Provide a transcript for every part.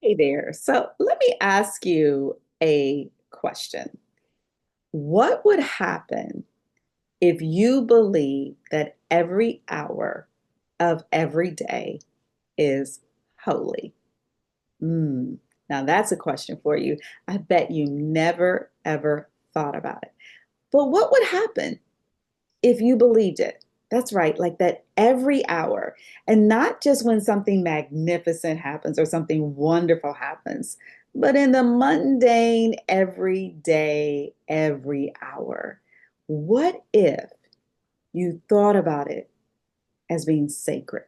Hey there. So let me ask you a question. What would happen if you believe that every hour of every day is holy? Mm, Now that's a question for you. I bet you never ever thought about it. But what would happen if you believed it? That's right, like that every hour, and not just when something magnificent happens or something wonderful happens, but in the mundane, every day, every hour. What if you thought about it as being sacred,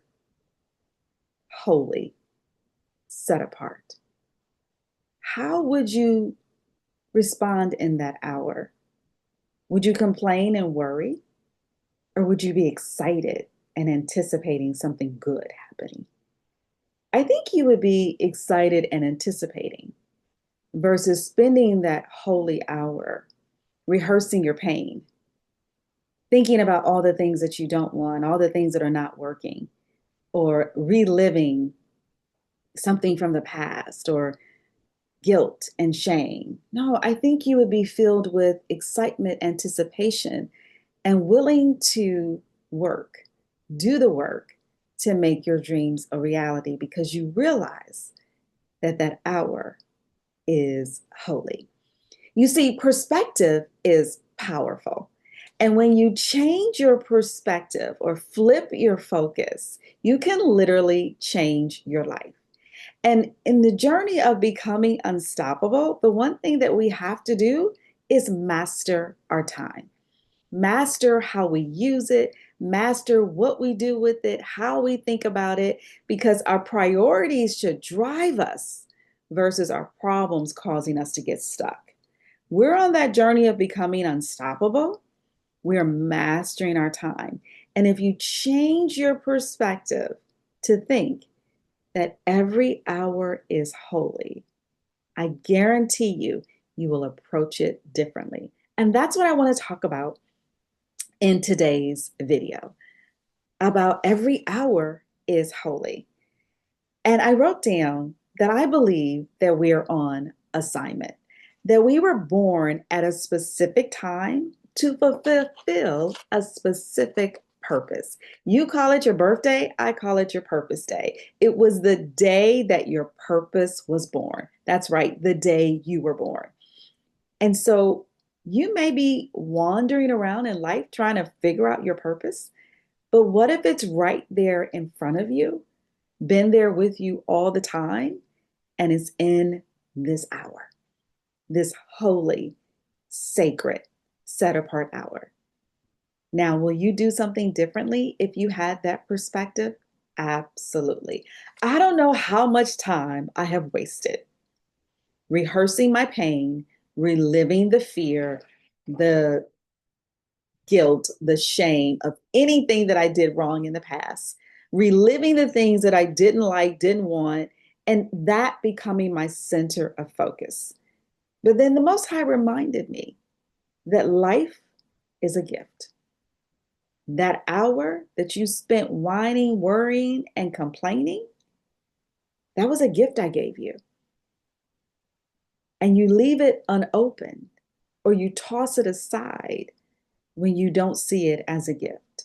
holy, set apart? How would you respond in that hour? Would you complain and worry, or would you be excited and anticipating something good happening? I think you would be excited and anticipating versus spending that holy hour rehearsing your pain, thinking about all the things that you don't want, all the things that are not working, or reliving something from the past, or guilt and shame. No, I think you would be filled with excitement, anticipation, and willing to work, do the work to make your dreams a reality because you realize that that hour is holy. You see, perspective is powerful. And when you change your perspective or flip your focus, you can literally change your life. And in the journey of becoming unstoppable, the one thing that we have to do is master our time, master how we use it, master what we do with it, how we think about it, because our priorities should drive us versus our problems causing us to get stuck. We're on that journey of becoming unstoppable. We're mastering our time. And if you change your perspective to think that every hour is holy, I guarantee you, you will approach it differently. And that's what I want to talk about in today's video about every hour is holy. And I wrote down that I believe that we are on assignment, that we were born at a specific time to fulfill a specific purpose. You call it your birthday, I call it your purpose day. It was the day that your purpose was born. That's right, the day you were born. And so you may be wandering around in life trying to figure out your purpose, but what if it's right there in front of you, been there with you all the time, and it's in this hour, this holy, sacred, set apart hour? Now, will you do something differently if you had that perspective? Absolutely. I don't know how much time I have wasted rehearsing my pain, reliving the fear, the guilt, the shame of anything that I did wrong in the past, reliving the things that I didn't like, didn't want, and that becoming my center of focus. But then the Most High reminded me that life is a gift. That hour that you spent whining, worrying, and complaining, that was a gift I gave you. And you leave it unopened or you toss it aside when you don't see it as a gift.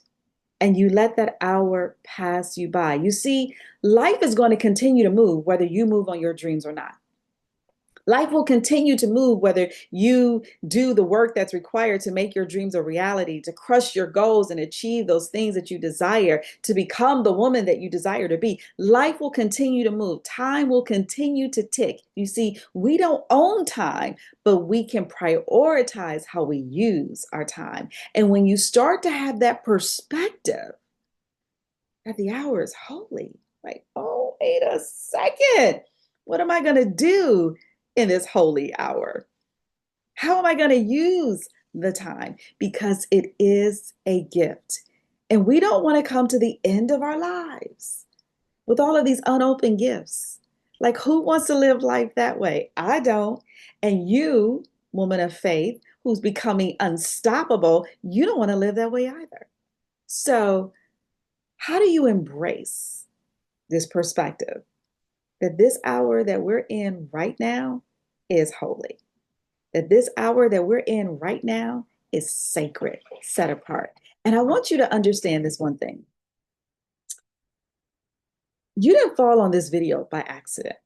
And you let that hour pass you by. You see, life is going to continue to move whether you move on your dreams or not. Life will continue to move whether you do the work that's required to make your dreams a reality, to crush your goals and achieve those things that you desire, to become the woman that you desire to be. Life will continue to move. Time will continue to tick. You see, we don't own time, but we can prioritize how we use our time. And when you start to have that perspective that the hour is holy, like, oh, wait a second. What am I going to do in this holy hour? How am I going to use the time? Because it is a gift. And we don't want to come to the end of our lives with all of these unopened gifts. Like, who wants to live life that way? I don't. And you, woman of faith, who's becoming unstoppable, you don't want to live that way either. So, how do you embrace this perspective that this hour that we're in right now is holy, that this hour that we're in right now is sacred, set apart. And I want you to understand this one thing. You didn't fall on this video by accident.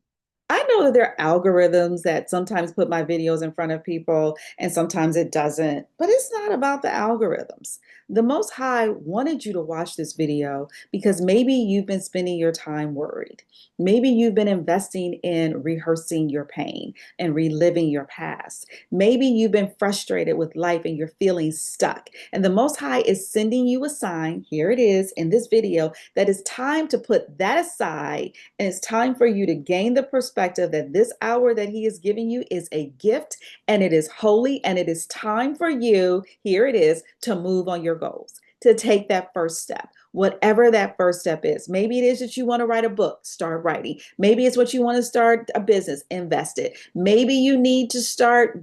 I know that there are algorithms that sometimes put my videos in front of people and sometimes it doesn't, but it's not about the algorithms. The Most High wanted you to watch this video because maybe you've been spending your time worried. Maybe you've been investing in rehearsing your pain and reliving your past. Maybe you've been frustrated with life and you're feeling stuck. And the Most High is sending you a sign, here it is in this video, that it's time to put that aside and it's time for you to gain the perspective that this hour that He is giving you is a gift and it is holy and it is time for you, here it is, to move on your goals, to take that first step. Whatever that first step is. Maybe it is that you want to write a book, start writing. Maybe it's what you want to start a business, invest it. Maybe you need to start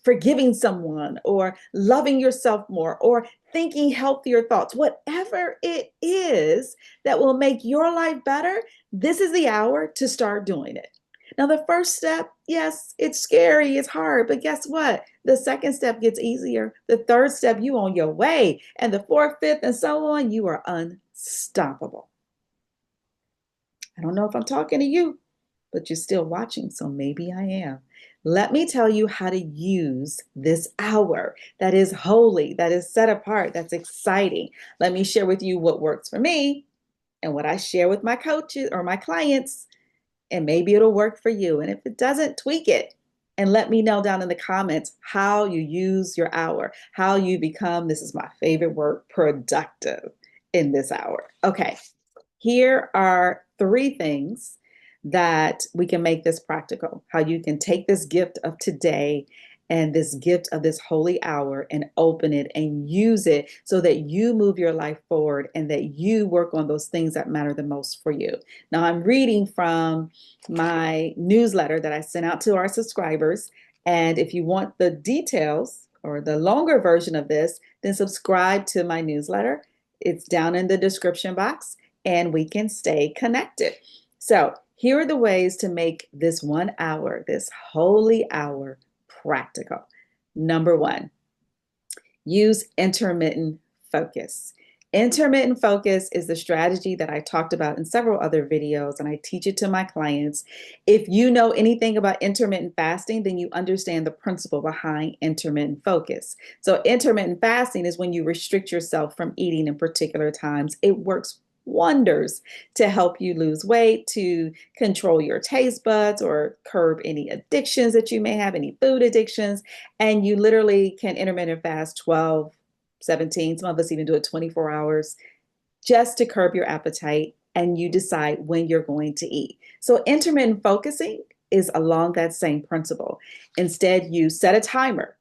forgiving someone or loving yourself more or thinking healthier thoughts. Whatever it is that will make your life better, this is the hour to start doing it. Now, the first step, yes, it's scary, it's hard, but guess what? The second step gets easier. The third step, you on your way. And the fourth, fifth, and so on, you are unstoppable. I don't know if I'm talking to you, but you're still watching, so maybe I am. Let me tell you how to use this hour that is holy, that is set apart, that's exciting. Let me share with you what works for me and what I share with my coaches or my clients, and maybe it'll work for you. And if it doesn't, tweak it and let me know down in the comments how you use your hour, how you become, this is my favorite word, productive in this hour. Okay, here are 3 things that we can make this practical, how you can take this gift of today and this gift of this holy hour and open it and use it so that you move your life forward and that you work on those things that matter the most for you. Now, I'm reading from my newsletter that I sent out to our subscribers. And if you want the details or the longer version of this, then subscribe to my newsletter. It's down in the description box and we can stay connected. So here are the ways to make this 1 hour, this holy hour, practical. Number 1, use intermittent focus. Intermittent focus is the strategy that I talked about in several other videos, and I teach it to my clients. If you know anything about intermittent fasting, then you understand the principle behind intermittent focus. So intermittent fasting is when you restrict yourself from eating in particular times. It works wonders to help you lose weight, to control your taste buds or curb any addictions that you may have, any food addictions. And you literally can intermittent fast 12, 17, some of us even do it 24 hours just to curb your appetite and you decide when you're going to eat. So intermittent focusing is along that same principle. Instead, you set a timer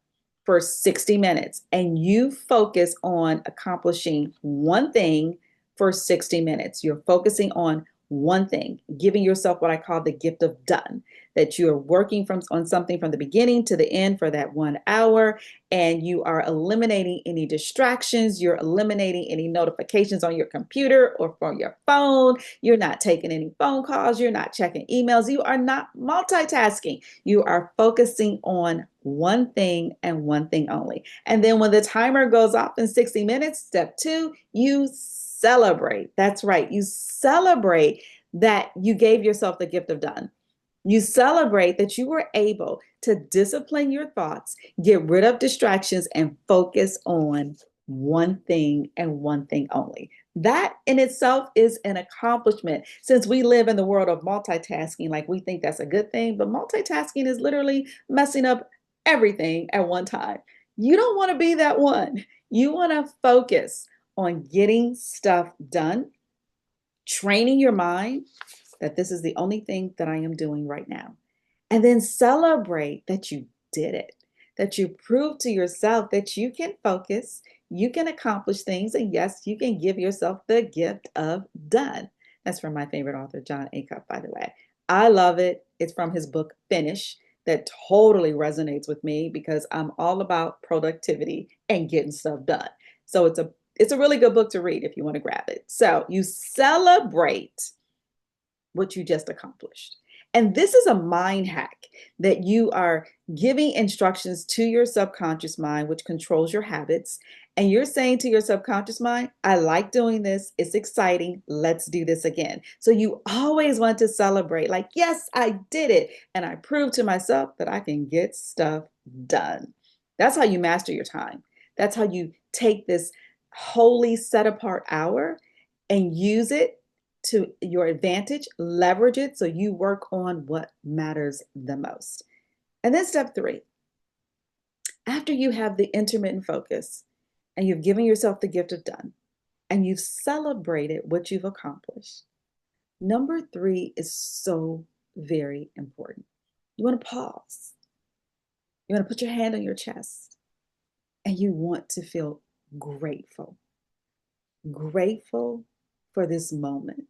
for 60 minutes and you focus on accomplishing one thing for 60 minutes. You're focusing on one thing, giving yourself what I call the gift of done, that you are working on something from the beginning to the end for that 1 hour, and you are eliminating any distractions. You're eliminating any notifications on your computer or from your phone. You're not taking any phone calls. You're not checking emails. You are not multitasking. You are focusing on one thing and one thing only. And then when the timer goes off in 60 minutes, step 2, you celebrate. That's right. You celebrate that you gave yourself the gift of done. You celebrate that you were able to discipline your thoughts, get rid of distractions, and focus on one thing and one thing only. That in itself is an accomplishment. Since we live in the world of multitasking, like we think that's a good thing, but multitasking is literally messing up everything at one time. You don't want to be that one. You want to focus on getting stuff done, training your mind that this is the only thing that I am doing right now. And then celebrate that you did it, that you proved to yourself that you can focus, you can accomplish things, and yes, you can give yourself the gift of done. That's from my favorite author, John Acuff, by the way. I love it. It's from his book, Finish, that totally resonates with me because I'm all about productivity and getting stuff done. So it's a really good book to read if you want to grab it. So you celebrate what you just accomplished. And this is a mind hack that you are giving instructions to your subconscious mind, which controls your habits. And you're saying to your subconscious mind, I like doing this. It's exciting. Let's do this again. So you always want to celebrate, like, yes, I did it. And I proved to myself that I can get stuff done. That's how you master your time. That's how you take this holy set apart hour and use it to your advantage, leverage it so you work on what matters the most. And then step 3, after you have the intermittent focus and you've given yourself the gift of done and you've celebrated what you've accomplished, number 3 is so very important. You want to pause. You want to put your hand on your chest and you want to feel grateful. Grateful for this moment.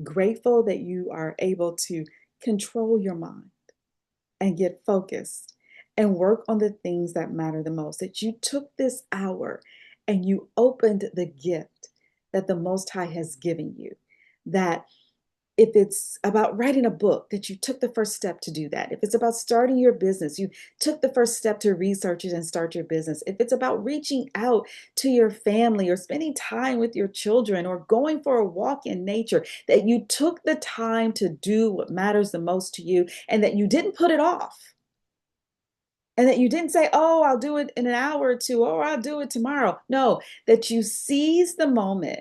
Grateful that you are able to control your mind and get focused and work on the things that matter the most. That you took this hour and you opened the gift that the Most High has given you. That if it's about writing a book, that you took the first step to do that. If it's about starting your business, you took the first step to research it and start your business. If it's about reaching out to your family or spending time with your children or going for a walk in nature, that you took the time to do what matters the most to you and that you didn't put it off. And that you didn't say, oh, I'll do it in an hour or two, or I'll do it tomorrow. No, that you seized the moment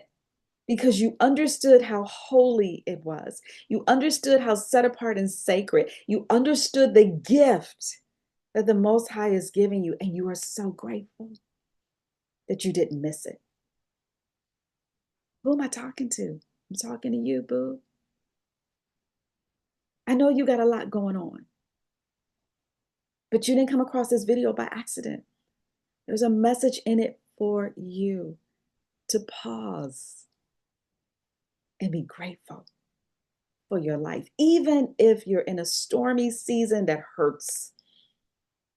because you understood how holy it was. You understood how set apart and sacred. You understood the gift that the Most High is giving you, and you are so grateful that you didn't miss it. Who am I talking to? I'm talking to you, boo. I know you got a lot going on, but you didn't come across this video by accident. There's a message in it for you to pause and be grateful for your life. Even if you're in a stormy season that hurts,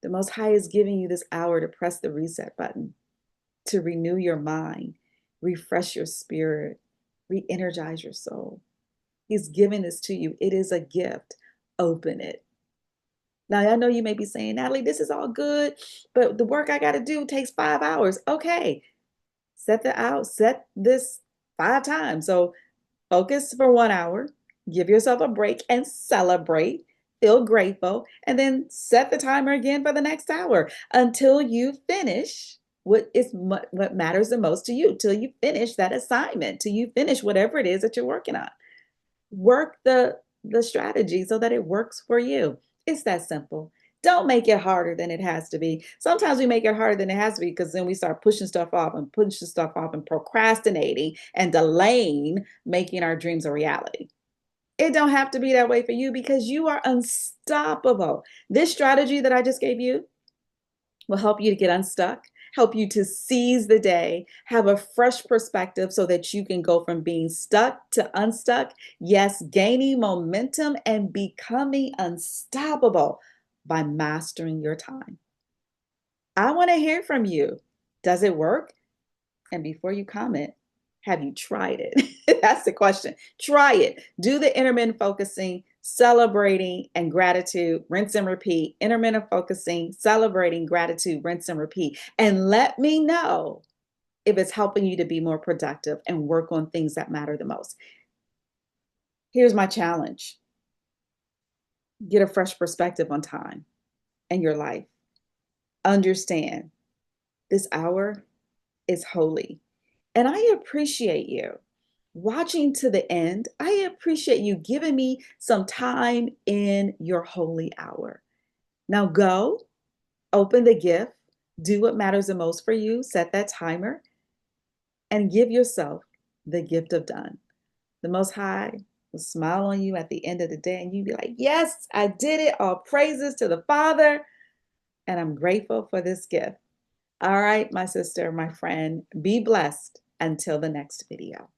the Most High is giving you this hour to press the reset button, to renew your mind, refresh your spirit, re-energize your soul. He's giving this to you. It is a gift. Open it. Now, I know you may be saying, Natalie, this is all good, but the work I got to do takes 5 hours. Okay, set this 5 times. So focus for 1 hour, give yourself a break and celebrate, feel grateful, and then set the timer again for the next hour until you finish what matters the most to you, till you finish that assignment, till you finish whatever it is that you're working on. Work the strategy so that it works for you. It's that simple. Don't make it harder than it has to be. Sometimes we make it harder than it has to be because then we start pushing stuff off and procrastinating and delaying making our dreams a reality. It don't have to be that way for you because you are unstoppable. This strategy that I just gave you will help you to get unstuck, help you to seize the day, have a fresh perspective so that you can go from being stuck to unstuck. Yes, gaining momentum and becoming unstoppable by mastering your time. I want to hear from you. Does it work? And before you comment, have you tried it? That's the question. Try it. Do the intermittent focusing, celebrating, and gratitude, rinse and repeat. Intermittent focusing, celebrating, gratitude, rinse and repeat. And let me know if it's helping you to be more productive and work on things that matter the most. Here's my challenge. Get a fresh perspective on time and your life. Understand this hour is holy. And I appreciate you watching to the end. I appreciate you giving me some time in your holy hour. Now go, open the gift, do what matters the most for you, set that timer, and give yourself the gift of done. The Most High will smile on you at the end of the day and you'll be like, yes, I did it. All praises to the Father. And I'm grateful for this gift. All right, my sister, my friend, be blessed until the next video.